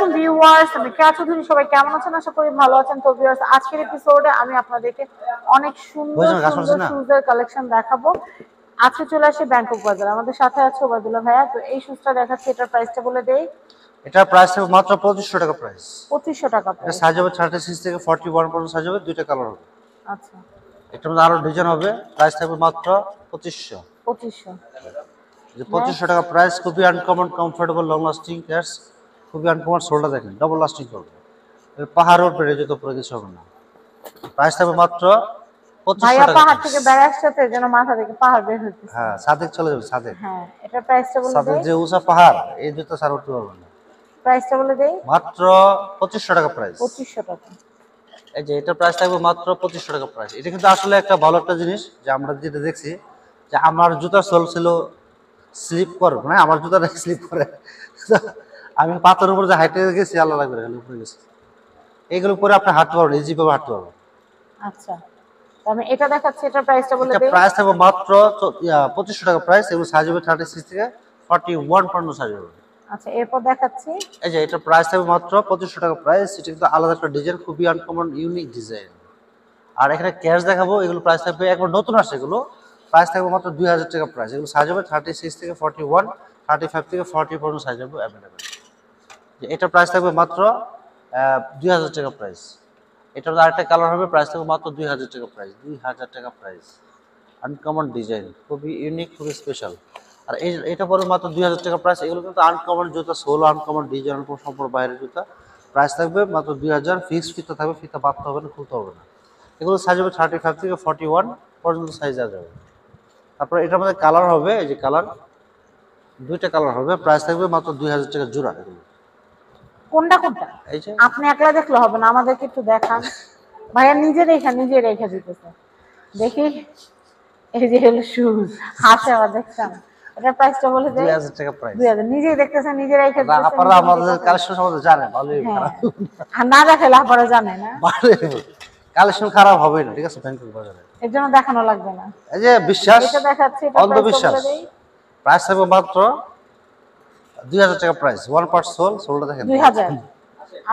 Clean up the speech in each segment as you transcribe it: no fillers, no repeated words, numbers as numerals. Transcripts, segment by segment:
আলাইকুম ভিউয়ার্স, আমি কেয়া চৌধুরী। সবাই কেমন আছেন? আশা করি ভালো আছেন। তো ভিউয়ার্স, আজকের এপিসোডে আমি আপনাদেরকে অনেক সুন্দর সুন্দর শুজের কালেকশন দেখাবো। আজকে চলে আসি ব্যাংকক বাজার। আমাদের সাথে আছে ওবায়দুল্লাহ ভাইয়া। তো এই শুজটা দেখাচ্ছি, এটার প্রাইসটা বলে দেই। এটার প্রাইস হবে মাত্র 2500 টাকা প্রাইস। 2500 টাকা প্রাইস। এটা সাইজ হবে 36 থেকে 41 পর্যন্ত সাইজ হবে, দুইটা কালার হবে। আচ্ছা, এটার মধ্যে আরো ডিজাইন হবে। প্রাইস থাকবে মাত্র 2500। 2500 যে 2500 টাকা প্রাইস, খুবই uncommon, comfortable, long lasting cash, খুবই আনকমন। সোলটা দেখেন ডাবল লাস্টিং করবে, পাহাড়ের উপরে যেতে পরে কিছু হবে না। প্রাইস থাকবে মাত্র 2500 টাকা। পাহাড় থেকে বেড়ে আসছে যেন মাথা থেকে পাহাড় বের হচ্ছে। হ্যাঁ, সাদেক চলে যাবে সাদেক। হ্যাঁ, এটা প্রাইসটা বলে দেই। সাদেক যে উঁচা পাহাড়, এই জুতো সার উঠতে পারবে না। প্রাইসটা বলে দেই, মাত্র 2500 টাকা প্রাইস। 2500 টাকা। এই যে এটা প্রাইস থাকবে মাত্র 2500 টাকা প্রাইস। এটা কিন্তু আসলে একটা ভালো একটা জিনিস, যে আমরা যেটা দেখছি যে আমার জুতার সোল ছিল স্লিপ করে, মানে আমার জুতাটা স্লিপ করে। আমি পাথরের উপরে যে হাইটে গেছি, আল্লাহ লাগবে উপরে গেছি, এইগুলো পরে আপনি হাঁটতে পারবেন, ইজি ভাবে হাঁটতে পারবেন। আচ্ছা, আমি এটা দেখাচ্ছি, এটার প্রাইসটা বলে দেই। প্রাইস থাকবে মাত্র 2500 টাকা প্রাইস। এবং সাইজ হবে 36 থেকে 41 পর্যন্ত সাইজ হবে। আচ্ছা, এরপর দেখাচ্ছি, এই যে এটা প্রাইস থাকবে মাত্র 2500 টাকা প্রাইস। এটা কিন্তু আলাদা একটা ডিজাইন, খুবই আনকমন ইউনিক ডিজাইন। আর এখানে ক্যাশ দেখাবো, এগুলো প্রাইস থাকবে একবার নতুন আসছে, এগুলো প্রাইস থাকবে মাত্র 2000 টাকা প্রাইস। এগুলো সাইজ হবে 36 থেকে 41, 35 থেকে 40 পর্যন্ত সাইজ হবে অ্যাভেলেবেল। যে এটা প্রাইস থাকবে মাত্র 2000 টাকা প্রাইস। এটার আরেকটা কালার হবে, প্রাইস থাকবে মাত্র 2000 টাকা প্রাইস। 2000 টাকা প্রাইস, আনকমন ডিজাইন, খুবই ইউনিক, খুবই স্পেশাল। আর এটা পরে মাত্র 2000 টাকা প্রাইস। এগুলো কিন্তু আনকমন জুতা, সোল আনকমন, ডিজাইন সম্পূর্ণ বাইরের জুতা। প্রাইস থাকবে মাত্র 2000। ফিক্সড ফিতা থাকবে, ফিতা বাঁধতে হবে না, খুলতে হবে না। এগুলো সাইজ হবে 35 থেকে 41 পর্যন্ত সাইজ যাবে। তারপরে এটার মধ্যে কালার হবে, এই যে কালার, দুইটা কালার হবে। প্রাইস থাকবে মাত্র 2000 টাকা জোড়া। এগুলো কোনটা কোনটা এই যে আপনি একলা দেখলে হবে না, আমাদেরকে একটু দেখান। ভাইয়া নিজে রেখা দিতেছে, দেখি। এই যে হলো শুজ, হাসে আবার দেখছেন। এটার প্রাইসটা বলে দেই। 2000 টাকা প্রাইস। 2000, নিজেই দেখতেছেন, নিজে রেখা দিতেছেন। আপনারা আমাদের কালেকশন সম্বন্ধে জানেন ভালোই। আর না দেখালে আপনারা জানেন না, কালেকশন খারাপ হবে না, ঠিক আছে? ব্যাংকক বাজারে এর জন্য দেখানো লাগবে না। এই যে বিশ্বাস, এটা দেখাচ্ছি, এটা অন্ধবিশ্বাস। প্রাইসটা বলে দেই। প্রাইস থাকবে মাত্র 2000 টাকা প্রাইস। ওয়ান পার্ট সোল, সোলটা দেখেন 2000।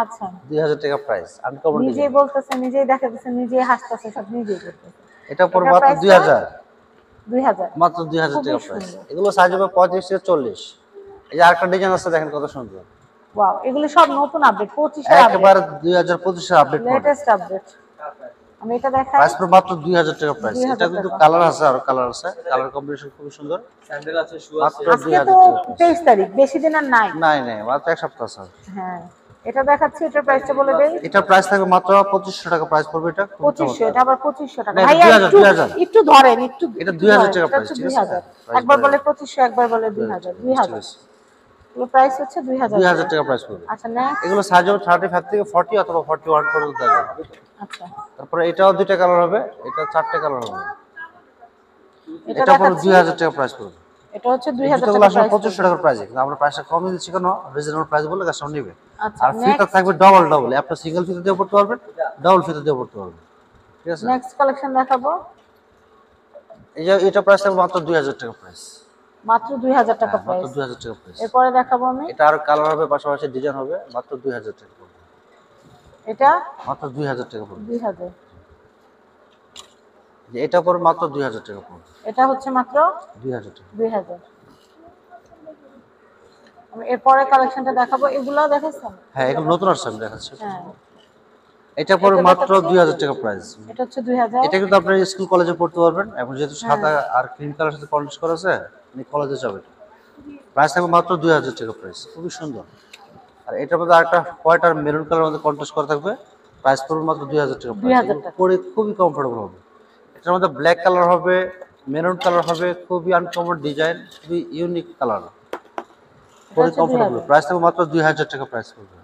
আচ্ছা, 2000 টাকা প্রাইস। আনকমন নিজেই ডিজাইন। বলতেছে, নিজেই দেখাতেছে, নিজেই হাসতেছে, সব নিজেই করতেছে। এটা পর মাত্র 2000। 2000, মাত্র 2000 টাকা প্রাইস। এগুলো সাইজ হবে 35 থেকে 40। এই যে আরেকটা ডিজাইন আছে, দেখেন কত সুন্দর। ওয়াও, এগুলো সব নতুন আপডেট, 25 এর আপডেট, একেবারে 2025 এর আপডেট, লেটেস্ট আপডেট। আমি এটা দেখাই, প্রাইস পর মাত্র 2000 টাকা প্রাইস। এটা কিন্তু কালার আছে, আর কালার আছে, কালার কম্বিনেশন খুব সুন্দর। স্যান্ডেল আছে, শু আছে। মাত্র আজকে 2000 তো টাকা প্রাইস। 23 তারিখ, বেশি দিন আর নাই। নাই, মাত্র এক সপ্তাহ আছে। হ্যাঁ, এটা দেখাচ্ছি, এটার প্রাইসটা বলে দেই। এটা প্রাইস থাকবে মাত্র 2500 টাকা প্রাইস পড়বে। এটা 2500, এটা আবার 2500 টাকা। না, এটা ভাইয়া 2000। একটু ধরেন, একটু। এটা 2000 টাকা এটা প্রাইস, হচ্ছে ঠিক আছে? 2000, একবার বলে 2500, একবার বলে 2000। 2000 এর প্রাইস হচ্ছে 2000 টাকা প্রাইস পড়বে। আচ্ছা, নেক্সট। এগুলো সাইজ হবে 35 থেকে 40 অথবা 41 পর্যন্ত থাকবে। আচ্ছা, তারপরে এটাও দুইটা কালার হবে, এটা চারটে কালার হবে। এটা এটা পড়বে দেখাচ্ছি, 2000 টাকা প্রাইস পড়বে। এটা হচ্ছে 2000 জুতোগুলো টাকা আসলে প্রাইস। 2500 টাকার প্রাইস, কিন্তু আমরা প্রাইসটা কমই দিচ্ছি কেন? রিজনেবল প্রাইস বলে কাস্টমার নেবে। আচ্ছা, আর ফিতা থাকবে ডবল। আপনি সিঙ্গেল ফিতা দিয়ে পড়তে পারবেন, ডাবল ফিতা দিয়ে পড়তে পারবেন, ঠিক আছে? নেক্সট কালেকশন দেখাবো। এই যে এটা প্রাইস থাকবে মাত্র 2000 টাকা প্রাইস। মাত্র 2000 টাকা মাত্র প্রাইস। 2000 টাকা প্রাইস। এরপরে দেখাবো আমি, এটা আর কালার হবে, পাশাপাশি ডিজাইন হবে। মাত্র 2000 টাকা পড়বে। এটা মাত্র 2000 টাকা পড়বে। 2000। যে এটা পড়বে মাত্র 2000 টাকা পড়বে। এটা হচ্ছে মাত্র 2000 টাকা। 2000। আমি এরপরে কালেকশনটা দেখাবো। এগুলো দেখাচ্ছেন? হ্যাঁ, এগুলো নতুন আসছে, আমি দেখাচ্ছি। হ্যাঁ, এটা পড়বে এটা মাত্র দেখাচ্ছি। 2000 টাকা প্রাইস। এটা হচ্ছে 2000। এটা কিন্তু আপনি স্কুল কলেজে পড়তে পারবেন, এবং যেহেতু সাদা আর ক্রিম কালার সাথে কন্ট্রাস্ট করা আছে, আপনি কলেজে যাবেন। প্রাইস থাকবে মাত্র 2000 টাকা প্রাইস, খুবই সুন্দর। আর এটার মধ্যে আরেকটা হোয়াইট আর মেরুন কালার মধ্যে কন্ট্রাস্ট করা থাকবে। প্রাইস পড়বে মাত্র 2000 টাকা প্রাইস। পরে খুবই কমফোর্টেবল হবে। এটার মধ্যে ব্ল্যাক কালার হবে, মেরুন কালার হবে, খুবই আনকমন ডিজাইন, খুবই ইউনিক কালার, পরে কমফোর্টেবল। প্রাইস থাকবে মাত্র 2000 টাকা প্রাইস পড়বে।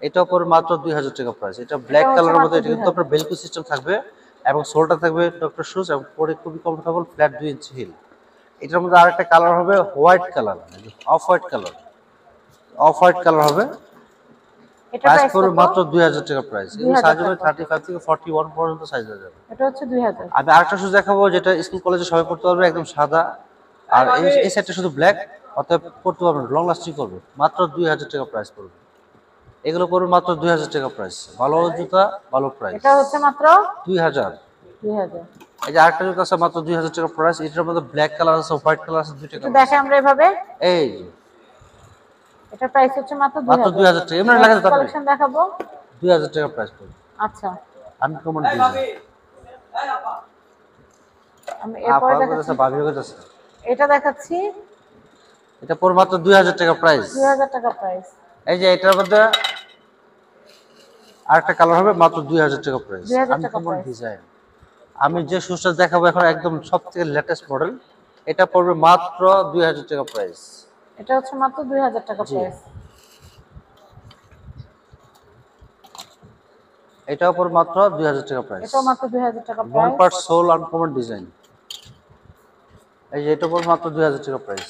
এটাও পড়বে মাত্র 2000 টাকা প্রাইস। এটা ব্ল্যাক কালারের মধ্যে, এটা কিন্তু আপনার বেলকো সিস্টেম থাকবে, এবং সোলটা থাকবে ডক্টর শুজ, এবং পরে খুবই কমফোর্টেবল, ফ্ল্যাট 2 ইঞ্চি হিল। এটার মধ্যে আরেকটা কালার হবে white colour, off white colour হবে। প্রাইস পড়বে মাত্র 2000 টাকা প্রাইস। এগুলো সাইজ হবে 35 থেকে 41 পর্যন্ত সাইজ হয়ে যাবে। এটা হচ্ছে 2000। আমি আরেকটা শুজ দেখাবো, যেটা স্কুল কলেজে সবাই পড়তে পারবে, একদম সাদা, আর এই সাইডটা শুধু ব্ল্যাক, অতএব পড়তে পারবেন, লং লাস্টিং করবে। মাত্র 2000 টাকা প্রাইস পড়বে। এগুলো পড়বে মাত্র 2000 টাকা প্রাইস। ভালো জুতা, ভালো প্রাইস। এটা হচ্ছে মাত্র 2000। 2000। এই যে আরেকটা জুতা আছে মাত্র 2000 টাকা প্রাইস। এটার মধ্যে ব্ল্যাক কালার আছে, হোয়াইট কালার আছে, দুইটা একটু কালার দেখে আছে। আমরা এভাবে। এই যে এটা প্রাইস হচ্ছে মাত্র মাত্র 2000। 2000 টাকা। এমনি লাগে তারপরে কালেকশন দেখাবো। 2000 টাকা প্রাইস পড়বে। আচ্ছা, আনকমন ডিজাইন। আমি এরপরে আপা দেখাচ্ছি। কইতাছে, ভাবি কইতাছে। এটা দেখাচ্ছি এটা পড়বে মাত্র 2000 টাকা প্রাইস। 2000 টাকা প্রাইস। এই যে এটার মধ্যে আরেকটা কালার হবে মাত্র 2000 টাকা প্রাইস। 2000 টাকা আনকমন প্রাইস। ডিজাইন। আমি যে শুজটা দেখাবো এখন একদম সবথেকে লেটেস্ট মডেল। এটা পড়বে মাত্র 2000 টাকা প্রাইস। এটা হচ্ছে মাত্র 2000 টাকা জি। প্রাইস। এটাও পড়বে মাত্র 2000 টাকা প্রাইস। এটাও মাত্র 2000 টাকা one price. Part soul uncommon design. এই যে এটা পড়বে মাত্র 2000 টাকা প্রাইস।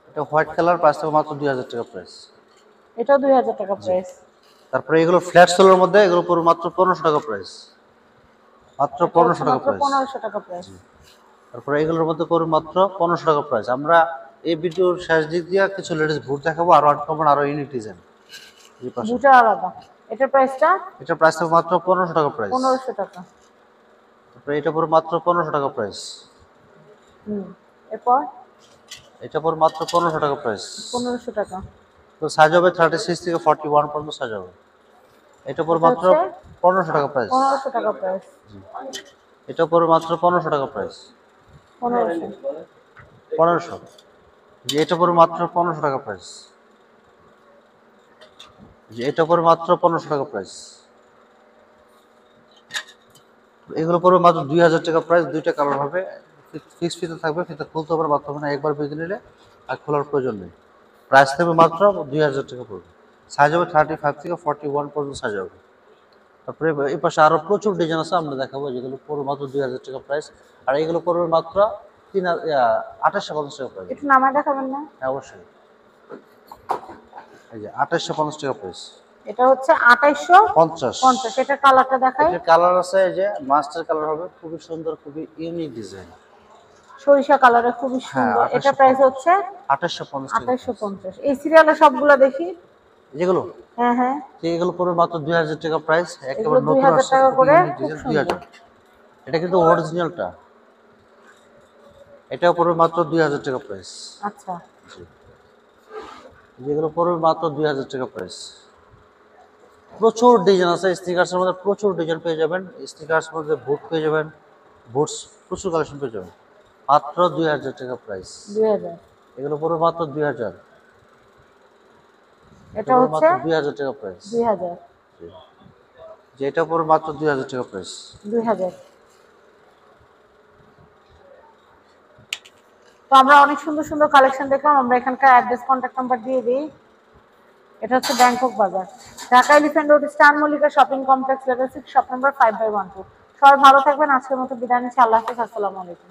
এটা হোয়াইট কালার, প্রাইস থাকবে মাত্র 2000 টাকা প্রাইস। এটাও 2000 টাকা প্রাইস। তারপরে এগুলো ফ্ল্যাট সোলের মধ্যে, এগুলো পড়বে মাত্র 1500 টাকা প্রাইস। মাত্র 1500 টাকা মাত্র প্রাইস। 1500 টাকা প্রাইস। তারপরে এগুলোর মধ্যে পড়বে মাত্র 1500 টাকা প্রাইস। আমরা এই ভিডিওর শেষ দিক দিয়ে কিছু লেডিস বুট দেখাবো, আরো আনকমন, আরো ইউনিক ডিজাইন। দুটো আলাদা। এটার প্রাইসটা এটা প্রাইস থাকবে মাত্র 1500 টাকা প্রাইস। 1500 টাকা। তারপরে এটা পড়বে মাত্র 1500 টাকা প্রাইস। এরপর এটা পড়বে মাত্র 1500 টাকা প্রাইস। 1500 টাকা। তো সাইজ হবে 36 থেকে 41 পর্যন্ত সাইজ হবে। এটা পড়বে মাত্র 1500 টাকা প্রাইস। 1500 টাকা প্রাইস। এটা পড়বে মাত্র 1500 টাকা প্রাইস। 1500। 1500। যে এটা পড়বে মাত্র 1500 টাকা প্রাইস। যে এটা পড়বে মাত্র 1500 টাকা প্রাইস। এগুলো পড়বে মাত্র 2000 টাকা প্রাইস। দুইটা কালার হবে, ফিক্স ফিতে থাকবে, ফিতে খুলতে হবে বাধ্য হবে না, একবার বেঁধে নিলে আর খোলার প্রয়োজন নেই। প্রাইস থাকবে মাত্র 2000 টাকা পড়বে। সাইজ হবে 35 থেকে 41 পর্যন্ত সাইজ হবে। তারপরে এই পাশে আরো প্রচুর ডিজাইন আছে, আমরা দেখাবো, যেগুলো পড়বে মাত্র 2000 টাকা প্রাইস। আর এগুলো পড়বে মাত্র 2850 টাকা প্রাইস। একটু নামায় দেখাবেন না? হ্যাঁ অবশ্যই। এই যে 2850 টাকা প্রাইস। এটা হচ্ছে 2850। 50। এটা কালারটা দেখাই। এটার কালার আছে, এই যে মাস্টার কালার হবে, খুবই সুন্দর, খুবই ইউনিক ডিজাইন। সরিষা কালারে খুবই সুন্দর। এটা প্রাইস হচ্ছে 2850 টাকা। 2850। এই সিরিয়ালের সবগুলো দেখি। যেগুলো হ্যাঁ হ্যাঁ, এগুলো পড়বে মাত্র 2000 টাকা প্রাইস। এগুলো একেবারে নতুন 2000 আসছে, টাকা করে। ইউনিক খুব ডিজাইন, সুন্দর। 2000। এটা কিন্তু অরিজিনালটা। এটাও পড়বে মাত্র 2000 টাকা প্রাইস। আচ্ছা, যেগুলো পড়বে মাত্র 2000 টাকা প্রাইস। প্রচুর ডিজাইন আছে স্নিকার্সের মধ্যে, প্রচুর ডিজাইন পেয়ে যাবেন। স্নিকার্সের মধ্যে বুট পেয়ে যাবেন, বুটস প্রচুর কালেকশন পেয়ে যাবেন। মাত্র 2000 টাকা প্রাইস। 2000। এগুলো পড়বে মাত্র 2000। এটা হচ্ছে মাত্র 2000 টাকা প্রাইস। 2000। যে এটা পড়বে মাত্র 2000 টাকা প্রাইস। 2000। তো আমরা অনেক সুন্দর সুন্দর কালেকশন দেখলাম। আমরা এখানকার অ্যাড্রেস, কন্ট্যাক্ট নাম্বার দিয়ে দিই। এটা হচ্ছে ব্যাংকক বাজার, Dhaka elephant road, star Mallika shopping complex, level 6, shop number 5/12। সবাই ভালো থাকবেন। আজকের মতো বিদায় নিচ্ছি। আল্লাহ হাফেজ। আসসালামু আলাইকুম।